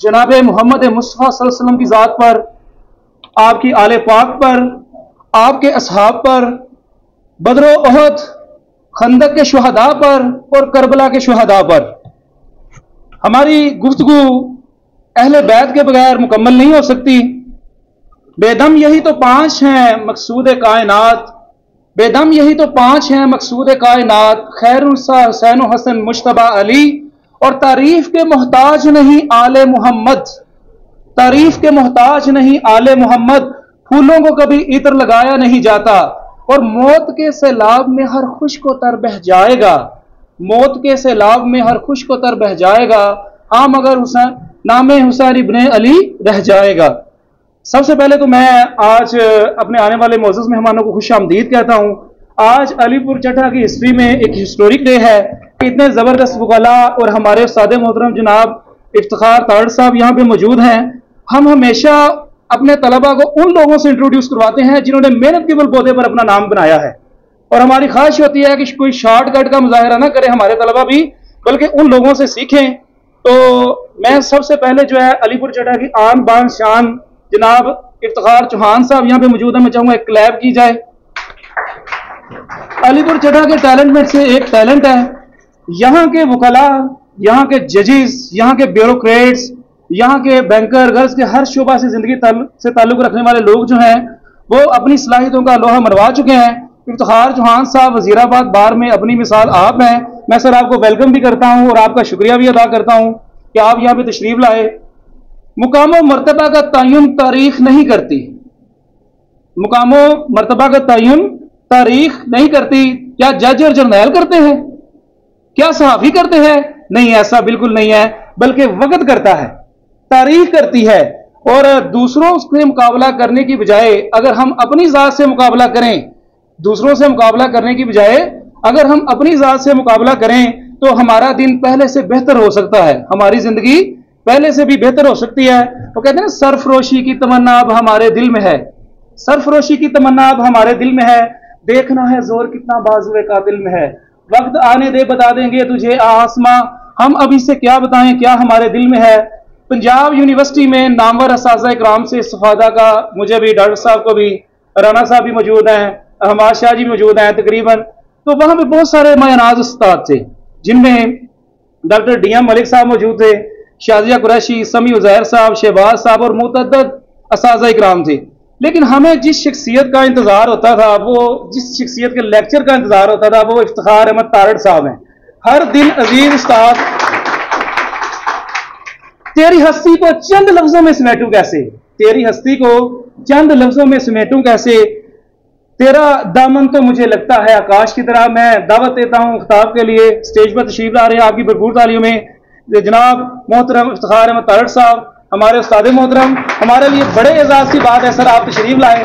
जनाब मोहम्मद मुस्तफ़ा सल्लल्लाहु अलैहि वसल्लम की ज़ात पर, आपकी आले पाक पर, आपके असहाब पर, बदर ओहद, खंदक के शुहदा पर और करबला के शुहदा पर। हमारी गुफ्तगू अहले बैत के बगैर मुकम्मल नहीं हो सकती। बेदम यही तो पांच हैं मकसूद कायनात, बेदम यही तो पांच हैं मकसूद कायनात, खैरुन्निसा हुसैन हसन मुश्तबा अली, और तारीफ के मोहताज नहीं आले मोहम्मद, तारीफ के मोहताज नहीं आले मोहम्मद, फूलों को कभी इत्र लगाया नहीं जाता, और मौत के सैलाब में हर खुश को तर बह जाएगा, मौत के सैलाब में हर खुश को तर बह जाएगा, हाँ मगर हुसैन नामे हुसैन इब्ने अली रह जाएगा। सबसे पहले तो मैं आज अपने आने वाले मोअज़्ज़ज़ मेहमानों को खुश आमदीद कहता हूँ। आज अलीपुर चट्टा की हिस्ट्री में एक हिस्टोरिक डे है कि इतने ज़बरदस्त वकला और हमारे उस्ताद मोहतरम जनाब इफ्तिखार तारड़ साहब यहाँ पे मौजूद हैं। हम हमेशा अपने तलबा को उन लोगों से इंट्रोड्यूस करवाते हैं जिन्होंने मेहनत के बलबूते पर अपना नाम बनाया है, और हमारी ख्वाहिश होती है कि कोई शॉर्टकट का मुजाहिरा ना करे हमारे तलबा भी, बल्कि उन लोगों से सीखें। तो मैं सबसे पहले जो है अलीपुर चट्टा की आन बान शान जनाब इफ्तिखार चौहान साहब यहाँ पे मौजूद है, मैं चाहूंगा एक क्लैप की जाए। अलीपुर चट्टा के टैलेंट में से एक टैलेंट है। यहाँ के वकला, यहाँ के जजेस, यहाँ के ब्यूरोक्रेट्स, यहाँ के बैंकर, गर्ल्स के हर शोबा से जिंदगी से ताल्लुक रखने वाले लोग जो हैं वो अपनी सलाहियतों का लोहा मनवा चुके हैं। इफ्तिखार चौहान साहब वजीराबाद बार में अपनी मिसाल आप हैं। मैं सर आपको वेलकम भी करता हूँ और आपका शुक्रिया भी अदा करता हूँ कि आप यहाँ पे तशरीफ लाए। मुकामो मर्तबा का तयन तारीख नहीं करती, मुकामो मर्तबा का तयन तारीख नहीं करती। क्या जज और जर्नैल करते हैं? क्या सहाफी करते हैं? नहीं, ऐसा बिल्कुल नहीं है, बल्कि वक्त करता है, तारीख करती है। और दूसरों से मुकाबला करने की बजाय अगर हम अपनी जात से मुकाबला करें, दूसरों से मुकाबला करने की बजाय अगर हम अपनी जात से मुकाबला करें तो हमारा दिन पहले से बेहतर हो सकता है, हमारी जिंदगी पहले से भी बेहतर हो सकती है। तो कहते हैं ना, सरफरोशी की तमन्ना अब हमारे दिल में है, सरफरोशी की तमन्ना अब हमारे दिल में है, देखना है जोर कितना बाजुए कातिल में है, वक्त आने दे बता देंगे तुझे आसमां, हम अभी से क्या बताएं क्या हमारे दिल में है। पंजाब यूनिवर्सिटी में नामवर असातिज़ा इकराम से इस्तिफादा का मुझे भी, डॉक्टर साहब को भी, राना साहब भी मौजूद हैं, अहमद शाह जी मौजूद हैं तकरीबन। तो वहां पे बहुत सारे मायनाज उस्ताद थे जिनमें डॉक्टर DM मलिक साहब मौजूद थे, शाजिया कुरैशी, समी उज़ैर साहब, शहबाज साहब और मुतअद्दिद असातिज़ा इकराम थे। लेकिन हमें जिस शख्सियत का इंतजार होता था, वो जिस शख्सियत के लेक्चर का इंतजार होता था, वो इफ्तिखार अहमद तारड़ साहब हैं। हर दिन अजीज उस्ताद, तेरी हस्ती को चंद लफ्जों में समेटूं कैसे, तेरी हस्ती को चंद लफ्जों में समेटूं कैसे, तेरा दामन तो मुझे लगता है आकाश की तरह। मैं दावत देता हूं खिताब के लिए, स्टेज पर तशरीफ ला रहे हैं आपकी भरपूर तालियों में जनाब मोहतरम इफ्तिखार अहमद तारड़ साहब, हमारे उस्ताद मोहतरम। हमारे लिए बड़े एजाज की बात है सर आप तशरीफ लाए।